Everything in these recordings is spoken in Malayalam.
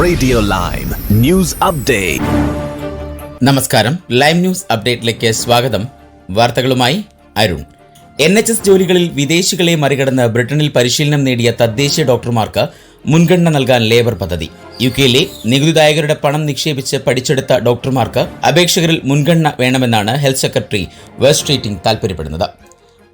Radio live news update. നമസ്കാരം. ലൈവ് ന്യൂസ് അപ്ഡേറ്റിലേക്ക് സ്വാഗതം. വാർത്തകളുമായി അരുൺ. NHS ജോലികളിൽ വിദേശികളെ മറികടന്ന് ബ്രിട്ടനിൽ പരിശീലനം നേടിയ തദ്ദേശീയ ഡോക്ടർമാർക്ക് മുൻഗണന നൽകാൻ ലേബർ പദ്ധതി. യുകെയിലെ നികുതിദായകരുടെ പണം നിക്ഷേപിച്ച് പഠിച്ചെടുത്ത ഡോക്ടർമാർക്ക് അപേക്ഷകരിൽ മുൻഗണന വേണമെന്നാണ് ഹെൽത്ത് സെക്രട്ടറി വെസ്റ്റ് സ്ട്രീറ്റിംഗ് താൽപര്യപ്പെടുന്നത്.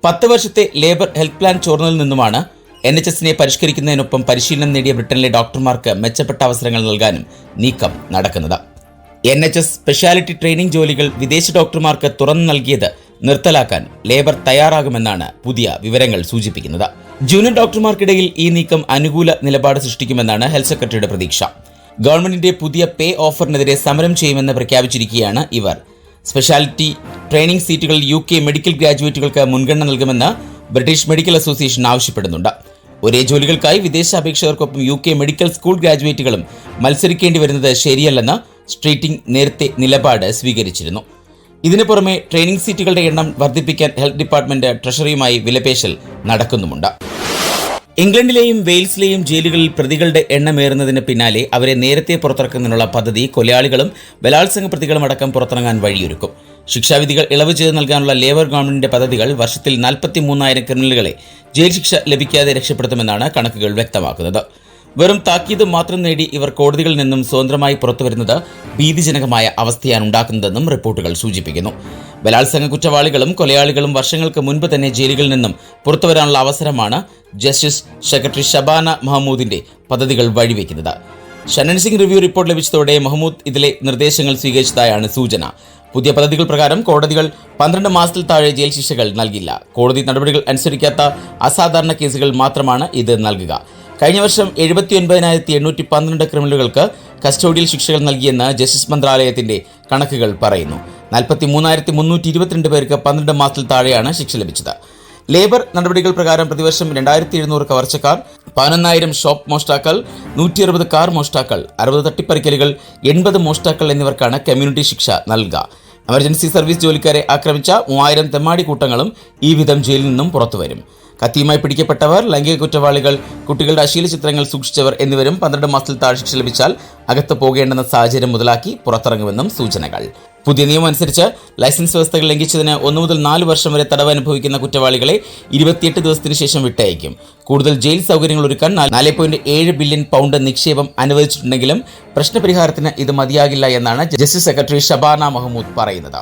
10 വർഷത്തെ ലേബർ ഹെൽത്ത് പ്ലാൻ ചോർന്നതിൽ നിന്നുമാണ് NHSനെ പരിഷ്കരിക്കുന്നതിനൊപ്പം പരിശീലനം നേടിയ ബ്രിട്ടനിലെ ഡോക്ടർമാർക്ക് മെച്ചപ്പെട്ട അവസരങ്ങൾ നൽകാനും നീക്കം നടക്കുന്നത്. NHS സ്പെഷ്യാലിറ്റി ട്രെയിനിംഗ് ജോലികൾ വിദേശ ഡോക്ടർമാർക്ക് തുറന്നു നൽകിയത് നിർത്തലാക്കാൻ ലേബർ തയ്യാറാകുമെന്നാണ് പുതിയ വിവരങ്ങൾ സൂചിപ്പിക്കുന്നത്. ജൂനിയർ ഡോക്ടർമാർക്കിടയിൽ ഈ നീക്കം അനുകൂല നിലപാട് സൃഷ്ടിക്കുമെന്നാണ് ഹെൽത്ത് സെക്രട്ടറിയുടെ പ്രതീക്ഷ. ഗവൺമെന്റിന്റെ പുതിയ പേ ഓഫറിനെതിരെ സമരം ചെയ്യുമെന്ന് പ്രഖ്യാപിച്ചിരിക്കുകയാണ് ഇവർ. സ്പെഷ്യാലിറ്റി ട്രെയിനിംഗ് സീറ്റുകളിൽ UK മെഡിക്കൽ ഗ്രാജുവേറ്റുകൾക്ക് മുൻഗണന നൽകുമെന്ന് ബ്രിട്ടീഷ് മെഡിക്കൽ അസോസിയേഷൻ ആവശ്യപ്പെടുന്നുണ്ട്. ഒരേ ജോലികൾക്കായി വിദേശ അപേക്ഷകർക്കൊപ്പം UK മെഡിക്കൽ സ്കൂൾ ഗ്രാജുവേറ്റുകളും മത്സരിക്കേണ്ടി വരുന്നത് ശരിയല്ലെന്ന് സ്ട്രീറ്റിംഗ് നേരത്തെ നിലപാട് സ്വീകരിച്ചിരുന്നു. ഇതിനു പുറമെ ട്രെയിനിംഗ് സീറ്റുകളുടെ എണ്ണം വർദ്ധിപ്പിക്കാൻ ഹെൽത്ത് ഡിപ്പാർട്ട്മെന്റ് ട്രഷറിയുമായി വിലപേശൽ നടക്കുന്നുമുണ്ട്. ഇംഗ്ലണ്ടിലെയും വെയിൽസിലെയും ജയിലുകളിൽ പ്രതികളുടെ എണ്ണമേറുന്നതിന് പിന്നാലെ അവരെ നേരത്തെ പുറത്തിറക്കുന്നതിനുള്ള പദ്ധതി കൊലയാളികളും ബലാത്സംഗ പ്രതികളും അടക്കം പുറത്തിറങ്ങാൻ വഴിയൊരുക്കും. ശിക്ഷാവിധികൾ ഇളവ് ചെയ്ത് നൽകാനുള്ള ലേബർ ഗവൺമെന്റിന്റെ പദ്ധതികൾ വർഷത്തിൽ 43,000 ക്രിമിനലുകളെ ജയിൽ ശിക്ഷ ലഭിക്കാതെ രക്ഷപ്പെടുത്തുമെന്നാണ് കണക്കുകൾ വ്യക്തമാക്കുന്നത്. വെറും താക്കീത് മാത്രം നേടി ഇവർ കോടതികളിൽ നിന്നും സ്വതന്ത്രമായി പുറത്തുവരുന്നത് ഭീതിജനകമായ അവസ്ഥയാണ് ഉണ്ടാക്കുന്നതെന്നും റിപ്പോർട്ടുകൾ സൂചിപ്പിക്കുന്നു. ബലാത്സംഗ കുറ്റവാളികളും കൊലയാളികളും വർഷങ്ങൾക്ക് മുൻപ് തന്നെ ജയിലുകളിൽ നിന്നും പുറത്തുവരാനുള്ള അവസരമാണ് ജസ്റ്റിസ് സെക്രട്ടറി ഷബാന മഹമ്മൂദിന്റെ പദ്ധതികൾ വഴിവെക്കുന്നത്. സെൻറ്റൻസിംഗ് റിവ്യൂ റിപ്പോർട്ട് ലഭിച്ചതോടെ മഹമ്മൂദ് ഇതിലെ നിർദ്ദേശങ്ങൾ സ്വീകരിച്ചതായാണ് സൂചന. പുതിയ പദ്ധതികൾ പ്രകാരം കോടതികൾ 12 മാസത്തിൽ താഴെ ജയിൽ ശിക്ഷകൾ നൽകില്ല. കോടതി നടപടികൾ അനുസരിക്കാത്ത അസാധാരണ കേസുകൾ മാത്രമാണ് ഇത് നൽകുക. കഴിഞ്ഞ വർഷം 79,812 ക്രിമിനലുകൾക്ക് കസ്റ്റോഡിയൽ ശിക്ഷകൾ നൽകിയെന്ന് ജസ്റ്റിസ് മന്ത്രാലയത്തിന്റെ കണക്കുകൾ പറയുന്നു. 43,322 പേർക്ക് 12 മാസത്തിൽ താഴെയാണ് ശിക്ഷ ലഭിച്ചത്. ലേബർ നടപടികൾ പ്രകാരം പ്രതിവർഷം 2,700 കവർച്ചക്കാർ, 11,000 ഷോപ്പ് മോഷ്ടാക്കൾ, 160 കാർ മോഷ്ടാക്കൾ, 60 തട്ടിപ്പറിക്കലുകൾ, 80 മോഷ്ടാക്കൾ എന്നിവർക്കാണ് കമ്മ്യൂണിറ്റി ശിക്ഷ നൽകുക. എമർജൻസി സർവീസ് ജോലിക്കാരെ ആക്രമിച്ച 3,000 തെമ്മാടി കൂട്ടങ്ങളും ഈ വിധം ജയിലിൽ നിന്നും പുറത്തുവരും. കത്തിയുമായി പിടിക്കപ്പെട്ടവർ, ലൈംഗിക കുറ്റവാളികൾ, കുട്ടികളുടെ അശ്ലീല ചിത്രങ്ങൾ സൂക്ഷിച്ചവർ എന്നിവരും 12 മാസത്തിൽ താഴെ ശിക്ഷ ലഭിച്ചാൽ അകത്ത് പോകേണ്ടെന്ന സാഹചര്യം മുതലാക്കി പുറത്തിറങ്ങുമെന്നും സൂചനകൾ. പുതിയ നിയമം അനുസരിച്ച് ലൈസൻസ് വ്യവസ്ഥകൾ ലംഘിച്ചതിന് 1 മുതൽ 4 വർഷം വരെ തടവ് അനുഭവിക്കുന്ന കുറ്റവാളികളെ 28 ദിവസത്തിന് ശേഷം വിട്ടയക്കും. കൂടുതൽ ജയിൽ സൗകര്യങ്ങൾ ഒരുക്കാൻ 4.7 ബില്യൺ പൗണ്ട് നിക്ഷേപം അനുവദിച്ചിട്ടുണ്ടെങ്കിലും പ്രശ്നപരിഹാരത്തിന് ഇത് മതിയാകില്ല എന്നാണ് ജസ്റ്റിസ് സെക്രട്ടറി ഷബാന മഹമ്മൂദ് പറയുന്നത്.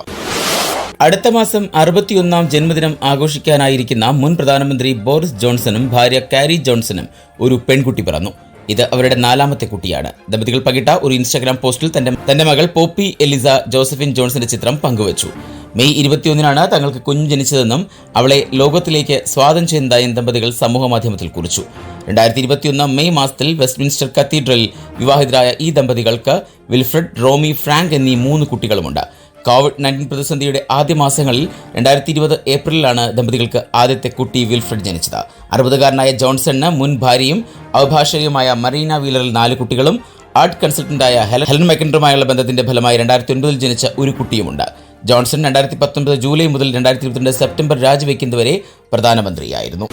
അടുത്ത മാസം 61ാം ജന്മദിനം ആഘോഷിക്കാനായിരിക്കുന്ന മുൻ പ്രധാനമന്ത്രി ബോറിസ് ജോൺസണും ഭാര്യ കാരി ജോൺസണും ഒരു പെൺകുട്ടി പിറന്നു. ഇത് അവരുടെ 4ാമത്തെ കുട്ടിയാണ്. ദമ്പതികൾ പങ്കിട്ട ഒരു ഇൻസ്റ്റാഗ്രാം പോസ്റ്റിൽ തന്റെ മകൾ പോപ്പി എലിസ ജോസഫിൻ ജോൺസന്റെ ചിത്രം പങ്കുവച്ചു. മെയ് 21-നാണ് തങ്ങൾക്ക് കുഞ്ഞ് ജനിച്ചതെന്നും അവളെ ലോകത്തിലേക്ക് സ്വാഗതം ചെയ്യുന്നതായും ദമ്പതികൾ സമൂഹമാധ്യമത്തിൽ കുറിച്ചു. 2021 മെയ് മാസത്തിൽ വെസ്റ്റ്മിൻസ്റ്റർ കത്തീഡ്രലിൽ വിവാഹിതരായ ഈ ദമ്പതികൾക്ക് വിൽഫ്രഡ്, റോമി, ഫ്രാങ്ക് എന്നീ 3 കുട്ടികളുമുണ്ട്. കോവിഡ്-19 പ്രതിസന്ധിയുടെ ആദ്യ മാസങ്ങളിൽ 2020 ഏപ്രിലിലാണ് ദമ്പതികൾക്ക് ആദ്യത്തെ കുട്ടി വിൽഫ്രഡ് ജനിച്ചത്. 60-കാരനായ ജോൺസണിന് മുൻ ഭാര്യയും അഭിഭാഷകയുമായ മറീന വീലറിൽ 4 കുട്ടികളും ആർട്ട് കൺസൾട്ടന്റായ ഹെലൻ മെക്കൻഡറുമായുള്ള ബന്ധത്തിന്റെ ഫലമായി 2009 ജനിച്ച ഒരു കുട്ടിയുമുണ്ട്. ജോൺസൺ 2019 ജൂലൈ മുതൽ 2022 സെപ്റ്റംബർ രാജിവെക്കുന്നതുവരെ പ്രധാനമന്ത്രിയായിരുന്നു.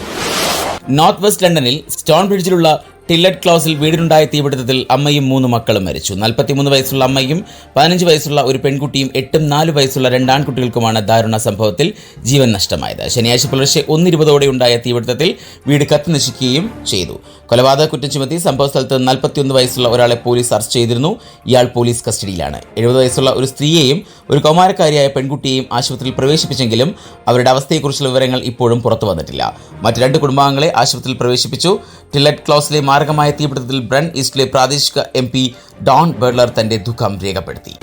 നോർത്ത് വെസ്റ്റ് ലണ്ടനിൽ സ്റ്റോൺ ബ്രിഡ്ജിലുള്ള ടില്ലറ്റ് ക്ലോസിൽ വീടിനുണ്ടായ തീപിടുത്തത്തിൽ അമ്മയും 3 മക്കളും മരിച്ചു. 43 വയസ്സുള്ള അമ്മയും 15 വയസ്സുള്ള ഒരു പെൺകുട്ടിയും 8ഉം 4 വയസ്സുള്ള 2 ആൺകുട്ടികൾക്കുമാണ് ദാരുണ സംഭവത്തിൽ ജീവൻ നഷ്ടമായത്. ശനിയാഴ്ച പുലർച്ചെ 1:20 ഉണ്ടായ തീപിടുത്തത്തിൽ വീട് കത്തി നശിക്കുകയും ചെയ്തു. കൊലപാതക കുറ്റം ചുമത്തി സംഭവസ്ഥലത്ത് 41 വയസ്സുള്ള ഒരാളെ പോലീസ് അറസ്റ്റ് ചെയ്തിരുന്നു. ഇയാൾ പോലീസ് കസ്റ്റഡിയിലാണ്. 70 വയസ്സുള്ള ഒരു സ്ത്രീയെയും ഒരു കൗമാരക്കാരിയായ പെൺകുട്ടിയെയും ആശുപത്രിയിൽ പ്രവേശിപ്പിച്ചെങ്കിലും അവരുടെ അവസ്ഥയെക്കുറിച്ചുള്ള വിവരങ്ങൾ ഇപ്പോഴും പുറത്തു വന്നിട്ടില്ല. മറ്റ് 2 കുടുംബാംഗങ്ങളെ ആശുപത്രിയിൽ പ്രവേശിപ്പിച്ചു. ടില്ലറ്റ് ക്ലോസിലെ മാരകമായ തീപിടുത്തത്തിൽ ബ്രൺ ഈസ്റ്റിലെ പ്രാദേശിക MP ഡോൺ ബെർലർ തന്റെ ദുഃഖം രേഖപ്പെടുത്തി.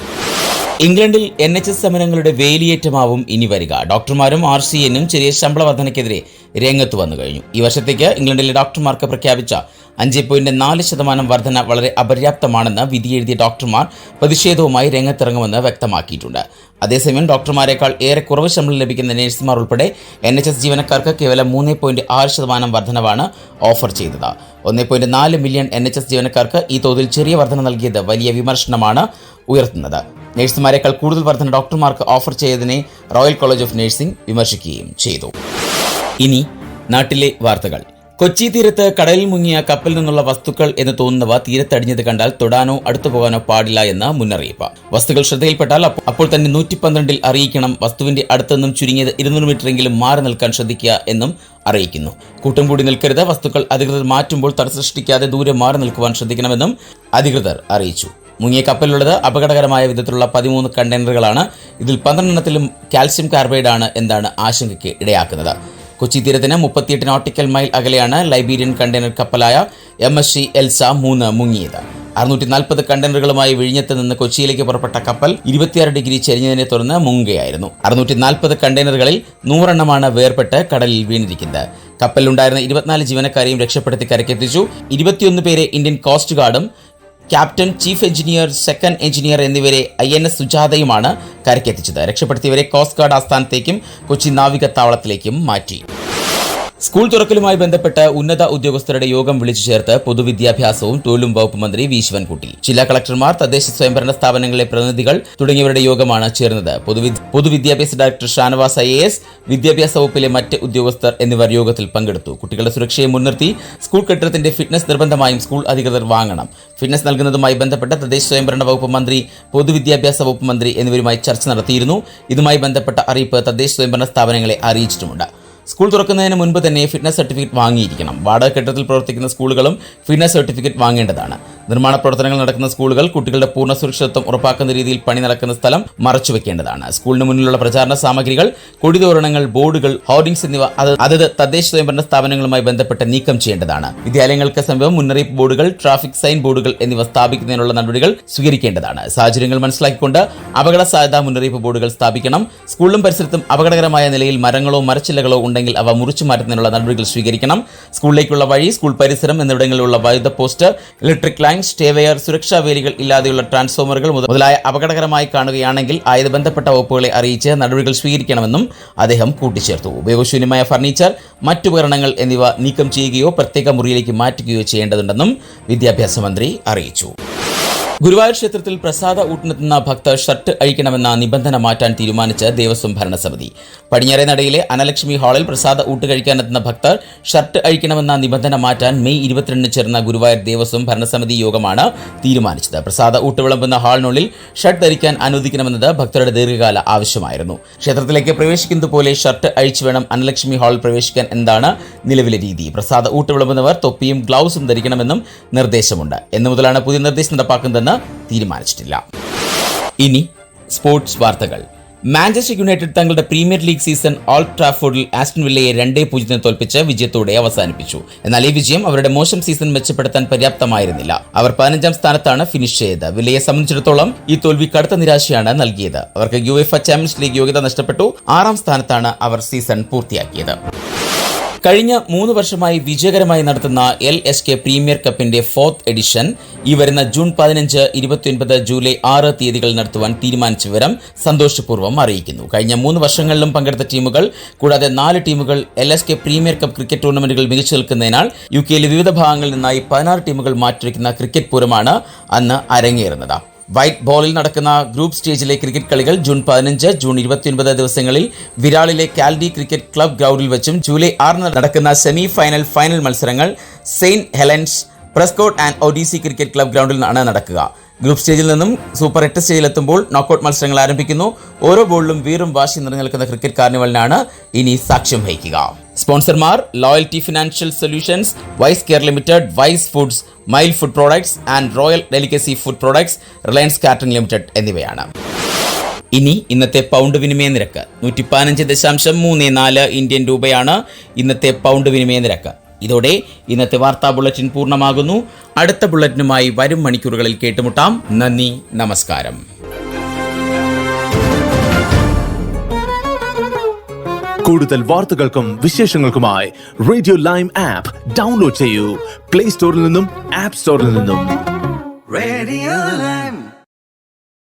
ഇംഗ്ലണ്ടിൽ NHS സമരങ്ങളുടെ വേലിയേറ്റമാവും ഇനി വരിക. ഡോക്ടർമാരും RCNനും ചെറിയ ശമ്പള വർധനയ്ക്കെതിരെ രംഗത്ത് വന്നു കഴിഞ്ഞു. ഈ വർഷത്തേക്ക് ഇംഗ്ലണ്ടിലെ ഡോക്ടർമാർക്ക് പ്രഖ്യാപിച്ച 5.4% വർധന വളരെ അപര്യാപ്തമാണെന്ന് വിധിയെഴുതിയ ഡോക്ടർമാർ പ്രതിഷേധവുമായി രംഗത്തിറങ്ങുമെന്ന് വ്യക്തമാക്കിയിട്ടുണ്ട്. അതേസമയം ഡോക്ടർമാരെക്കാൾ ഏറെ കുറവ് ശമ്പളം ലഭിക്കുന്ന നഴ്സുമാർ ഉൾപ്പെടെ NHS ജീവനക്കാർക്ക് കേവലം 3.6% വർധനവാണ് ഓഫർ ചെയ്തത്. 1.4 മില്യൺ NHS ജീവനക്കാർക്ക് ഈ തോതിൽ ചെറിയ വർധന നൽകിയത് വലിയ വിമർശനമാണ് ഉയർത്തുന്നത്. നഴ്സുമാരെക്കാൾ കൂടുതൽ വർധന ഡോക്ടർമാർക്ക് ഓഫർ ചെയ്തതിനെ റോയൽ കോളേജ് ഓഫ് നഴ്സിംഗ് വിമർശിക്കുകയും ചെയ്തു. ഇനി നാട്ടിലെ വാർത്തകൾ. കൊച്ചി തീരത്ത് കടലിൽ മുങ്ങിയ കപ്പലിൽ നിന്നുള്ള വസ്തുക്കൾ എന്ന് തോന്നുന്നവ തീരത്തടിഞ്ഞത് കണ്ടാൽ തൊടാനോ അടുത്തു പോകാനോ പാടില്ല എന്ന മുന്നറിയിപ്പ്. വസ്തുക്കൾ ശ്രദ്ധയിൽപ്പെട്ടാൽ അപ്പോൾ തന്നെ 112 അറിയിക്കണം. വസ്തുവിന്റെ അടുത്തുനിന്നും ചുരുങ്ങിയത് 200 മീറ്ററെങ്കിലും മാറി നിൽക്കാൻ ശ്രദ്ധിക്കുക എന്നും അറിയിക്കുന്നു. കൂട്ടം കൂടി നിൽക്കരുത്. വസ്തുക്കൾ അധികൃതർ മാറ്റുമ്പോൾ തടസ്സം സൃഷ്ടിക്കാതെ ദൂരെ മാറി നിൽക്കുവാൻ ശ്രദ്ധിക്കണമെന്നും അധികൃതർ അറിയിച്ചു. മുങ്ങിയ കപ്പലിലുള്ളത് അപകടകരമായ വിധത്തിലുള്ള 13 കണ്ടെയ്നറുകളാണ്. ഇതിൽ 12 കാൽസ്യം കാർബൈഡാണ് എന്നാണ് ആശങ്കയ്ക്ക് ഇടയാക്കുന്നത്. കൊച്ചി തീരത്തിന് 38 നോട്ടിക്കൽ മൈൽ അകലെയാണ് ലൈബീരിയൻ കണ്ടെയ്നർ കപ്പലായ MSC എൽസ 3 മുങ്ങിയത്. 640 കണ്ടെയ്നറുകളുമായി വിഴിഞ്ഞത്ത് നിന്ന് കൊച്ചിയിലേക്ക് പുറപ്പെട്ട കപ്പൽ 26 ഡിഗ്രി ചെരിഞ്ഞതിനെ തുടർന്ന് മുങ്ങുകയായിരുന്നു. 640 കണ്ടെയ്നറുകളിൽ 100 എണ്ണമാണ് വേർപെട്ട് കടലിൽ വീണിരിക്കുന്നത്. കപ്പലിലുണ്ടായിരുന്ന 24 ജീവനക്കാരെയും രക്ഷപ്പെടുത്തി കരക്കെത്തിച്ചു. 21 പേരെ ഇന്ത്യൻ കോസ്റ്റ് ഗാർഡും captain, chief engineer, second engineer എന്നിവരെ INS സുജാതയുമാണ് കരക്കെത്തിച്ചത്. രക്ഷപ്പെടുത്തിയവരെ കോസ്റ്റ് ഗാർഡ് ആസ്ഥാനത്തേക്കും കൊച്ചി നാവികത്താവളത്തിലേക്കും മാറ്റി. സ്കൂൾ തുറക്കലുമായി ബന്ധപ്പെട്ട് ഉന്നത ഉദ്യോഗസ്ഥരുടെ യോഗം വിളിച്ചു ചേർത്ത് പൊതുവിദ്യാഭ്യാസവും തൊഴിലും വകുപ്പ് മന്ത്രി വി ശിവൻകുട്ടി. ജില്ലാ കളക്ടർമാർ, തദ്ദേശ സ്വയംഭരണ സ്ഥാപനങ്ങളിലെ പ്രതിനിധികൾ തുടങ്ങിയവരുടെ യോഗമാണ് ചേർന്നത്. പൊതുവിദ്യാഭ്യാസ ഡയറക്ടർ ഷാനവാസ് IAS, വിദ്യാഭ്യാസ വകുപ്പിലെ മറ്റ് ഉദ്യോഗസ്ഥർ എന്നിവർ യോഗത്തിൽ പങ്കെടുത്തു. കുട്ടികളുടെ സുരക്ഷയെ മുൻനിർത്തി സ്കൂൾ കെട്ടിടത്തിന്റെ ഫിറ്റ്നസ് നിർബന്ധമായും സ്കൂൾ അധികൃതർ വാങ്ങണം. ഫിറ്റ്നസ് നൽകുന്നതുമായി ബന്ധപ്പെട്ട് തദ്ദേശ സ്വയംഭരണ വകുപ്പ് മന്ത്രി, പൊതുവിദ്യാഭ്യാസ വകുപ്പ് മന്ത്രി എന്നിവരുമായി ചർച്ച നടത്തിയിരുന്നു. ഇതുമായി ബന്ധപ്പെട്ട അറിയിപ്പ് തദ്ദേശ സ്വയംഭരണ സ്ഥാപനങ്ങളെ അറിയിച്ചിട്ടുമുണ്ട്. സ്കൂൾ തുറക്കുന്നതിന് മുൻപ് തന്നെ ഫിറ്റ്നസ് സർട്ടിഫിക്കറ്റ് വാങ്ങിയിരിക്കണം. വാടക കെട്ടിടത്തിൽ പ്രവർത്തിക്കുന്ന സ്കൂളുകളും ഫിറ്റ്നസ് സർട്ടിഫിക്കറ്റ് വാങ്ങേണ്ടതാണ്. നിർമ്മാണ പ്രവർത്തനങ്ങൾ നടക്കുന്ന സ്കൂളുകൾ കുട്ടികളുടെ പൂർണ്ണ സുരക്ഷിതത്വം ഉറപ്പാക്കുന്ന രീതിയിൽ പണി നടക്കുന്ന സ്ഥലം മറച്ചുവെക്കേണ്ടതാണ്. സ്കൂളിന് മുന്നിലുള്ള പ്രചാരണ സാമഗ്രികൾ, കൊടിതോരണങ്ങൾ, ബോർഡുകൾ, ഹോർഡിംഗ്സ് എന്നിവ അതത് തദ്ദേശ സ്വയംഭരണ സ്ഥാപനങ്ങളുമായി ബന്ധപ്പെട്ട് നീക്കം ചെയ്യേണ്ടതാണ്. വിദ്യാലയങ്ങൾക്ക് സമീപം മുന്നറിയിപ്പ് ബോർഡുകൾ, ട്രാഫിക് സൈൻ ബോർഡുകൾ എന്നിവ സ്ഥാപിക്കുന്നതിനുള്ള നടപടികൾ സ്വീകരിക്കേണ്ടതാണ്. സാഹചര്യങ്ങൾ മനസ്സിലാക്കിക്കൊണ്ട് അപകട സാധ്യതാ മുന്നറിയിപ്പ് ബോർഡുകൾ സ്ഥാപിക്കണം. സ്കൂളിലും പരിസരത്തും അപകടകരമായ നിലയിൽ മരങ്ങളോ മരച്ചില്ലകളോ ഉണ്ടെങ്കിൽ അവ മുറിച്ചു മാറ്റുന്നതിനുള്ള നടപടികൾ സ്വീകരിക്കണം. സ്കൂളിലേക്കുള്ള വഴി, സ്കൂൾ പരിസരം എന്നിവിടങ്ങളിലുള്ള വൈദ്യുത പോസ്റ്റ്, ഇലക്ട്രിക് ലൈൻ, സ്റ്റേവെയർ, സുരക്ഷാ വേലികൾ ഇല്ലാതെയുള്ള ട്രാൻസ്ഫോമറുകൾ മുതലായ അപകടകരമായി കാണുകയാണെങ്കിൽ ആയത് ബന്ധപ്പെട്ട വകുപ്പുകളെ അറിയിച്ച് നടപടികൾ സ്വീകരിക്കണമെന്നും അദ്ദേഹം കൂട്ടിച്ചേർത്തു. ഉപയോഗശൂന്യമായ ഫർണിച്ചർ, മറ്റുപകരണങ്ങൾ എന്നിവ നീക്കം ചെയ്യുകയോ പ്രത്യേക മുറിയിലേക്ക് മാറ്റുകയോ ചെയ്യേണ്ടതുണ്ടെന്നും വിദ്യാഭ്യാസ മന്ത്രി അറിയിച്ചു. ഗുരുവായൂർ ക്ഷേത്രത്തിൽ പ്രസാദ ഊട്ടിനെത്തുന്ന ഭക്തർ ഷർട്ട് അഴിക്കണമെന്ന നിബന്ധന മാറ്റാൻ തീരുമാനിച്ച് ദേവസ്വം ഭരണസമിതി. പടിഞ്ഞാറേ നടയിലെ അനലക്ഷ്മി ഹാളിൽ പ്രസാദ ഊട്ട് കഴിക്കാനെത്തുന്ന ഭക്തർ ഷർട്ട് അഴിക്കണമെന്ന നിബന്ധന മാറ്റാൻ മെയ് 22 ചേർന്ന ഗുരുവായൂർ ദേവസ്വം ഭരണസമിതി യോഗമാണ് തീരുമാനിച്ചത്. പ്രസാദ ഊട്ട് വിളമ്പുന്ന ഹാളിനുള്ളിൽ ഷർട്ട് ധരിക്കാൻ അനുവദിക്കണമെന്നത് ഭക്തരുടെ ദീർഘകാല ആവശ്യമായിരുന്നു. ക്ഷേത്രത്തിലേക്ക് പ്രവേശിക്കുന്നത് പോലെ ഷർട്ട് അഴിച്ചു വേണം അനലക്ഷ്മി ഹാളിൽ പ്രവേശിക്കാൻ എന്നതാണ് നിലവിലെ രീതി. പ്രസാദ ഊട്ട് വിളമ്പുന്നവർ തൊപ്പിയും ഗ്ലൗസും ധരിക്കണമെന്നും നിർദ്ദേശമുണ്ട്. എന്നു മുതലാണ് പുതിയ നിർദ്ദേശം നടപ്പാക്കുന്നതെന്ന് തീരുമാനിച്ചിട്ടില്ല. ഇനി സ്പോർട്സ് വാർത്തകൾ. മാഞ്ചസ്റ്റർ യുണൈറ്റഡ് തങ്ങളുടെ പ്രീമിയർ ലീഗ് സീസൺ ഓൾഡ് ട്രാഫോർഡിൽ ആസ്റ്റൺ വില്ലയെ 2-0 തോൽപ്പിച്ച് വിജയത്തോടെ അവസാനിപ്പിച്ചു. എന്നാൽ ഈ വിജയം അവരുടെ മോശം സീസൺ മെച്ചപ്പെടുത്താൻ പര്യാപ്തമായിരുന്നില്ല. അവർ 15ാം സ്ഥാനത്താണ് ഫിനിഷ് ചെയ്തത്. വില്ലയെ സംബന്ധിച്ചിടത്തോളം ഈ തോൽവി കടുത്ത നിരാശയാണ് നൽകിയത്. അവർക്ക് UEFA ചാമ്പ്യൻസ് ലീഗ് യോഗ്യത നഷ്ടപ്പെട്ടു. 6ാം സ്ഥാനത്താണ് അവർ സീസൺ പൂർത്തിയാക്കിയത്. കഴിഞ്ഞ 3 വർഷമായി വിജയകരമായി നടത്തുന്ന LSK പ്രീമിയർ കപ്പിന്റെ 4th എഡിഷൻ ഈ വരുന്ന ജൂൺ 15, 29, ജൂലൈ 6 തീയതികളിൽ നടത്തുവാൻ തീരുമാനിച്ച വിവരം സന്തോഷപൂർവ്വം അറിയിക്കുന്നു. കഴിഞ്ഞ 3 വർഷങ്ങളിലും പങ്കെടുത്ത ടീമുകൾ കൂടാതെ 4 ടീമുകൾ LSK പ്രീമിയർ കപ്പ് ക്രിക്കറ്റ് ടൂർണമെന്റുകൾ മികച്ചു നിൽക്കുന്നതിനാൽ UK വിവിധ ഭാഗങ്ങളിൽ നിന്നായി 16 ടീമുകൾ മാറ്റിവെക്കുന്ന ക്രിക്കറ്റ് പൂരമാണ് അന്ന് അരങ്ങേറുന്നത്. വൈറ്റ് ബോളിൽ നടക്കുന്ന ഗ്രൂപ്പ് സ്റ്റേജിലെ ക്രിക്കറ്റ് കളികൾ ജൂൺ 15, ജൂൺ 29 ദിവസങ്ങളിൽ വിരാളിലെ കാൽഡി ക്രിക്കറ്റ് ക്ലബ് ഗ്രൗണ്ടിൽ വെച്ചും ജൂലൈ 6 നടക്കുന്ന സെമി ഫൈനൽ മത്സരങ്ങൾ Saint Helens Prescot and Odyssey cricket club ഗ്രൗണ്ടിൽ ആണ് നടക്കുക. ഗ്രൂപ്പ് സ്റ്റേജിൽ നിന്നും സൂപ്പർ 8 സ്റ്റേജിലെത്തുമ്പോൾ നോക്കൌട്ട് മത്സരങ്ങൾ ആരംഭിക്കുന്നു. ഓരോ ബോളിലും വീറും വാശി നിറഞ്ഞു നിൽക്കുന്ന ക്രിക്കറ്റ് കാർണിവലിനാണ് ഇനി സാക്ഷ്യം വഹിക്കുക. സ്പോൺസർമാർ loyalty financial solutions, wise care limited, wise foods, mile food products and royal delicacy food products, reliance catering limited എന്നിവയാണ്. ഇനി ഇന്നത്തെ പൗണ്ട് വിനിമയ നിരക്ക് 115.34 ഇന്ത്യൻ രൂപയാണ് ഇന്നത്തെ പൗണ്ട് വിനിമയ നിരക്ക്. ഇതോടെ ഇന്നത്തെ വാർത്താ ബുള്ളറ്റിൻ പൂർണ്ണമാകുന്നു. അടുത്ത ബുള്ളറ്റിനുമായി വരും മണിക്കൂറുകളിൽ കേട്ടുമുട്ടാം. നന്ദി, നമസ്കാരം. കൂടുതൽ വാർത്തകൾക്കും വിശേഷങ്ങൾക്കുമായി റേഡിയോ ലൈം ആപ്പ് ഡൗൺലോഡ് ചെയ്യൂ. പ്ലേ സ്റ്റോറിൽ നിന്നും ആപ്പ് സ്റ്റോറിൽ നിന്നും. Radio lime.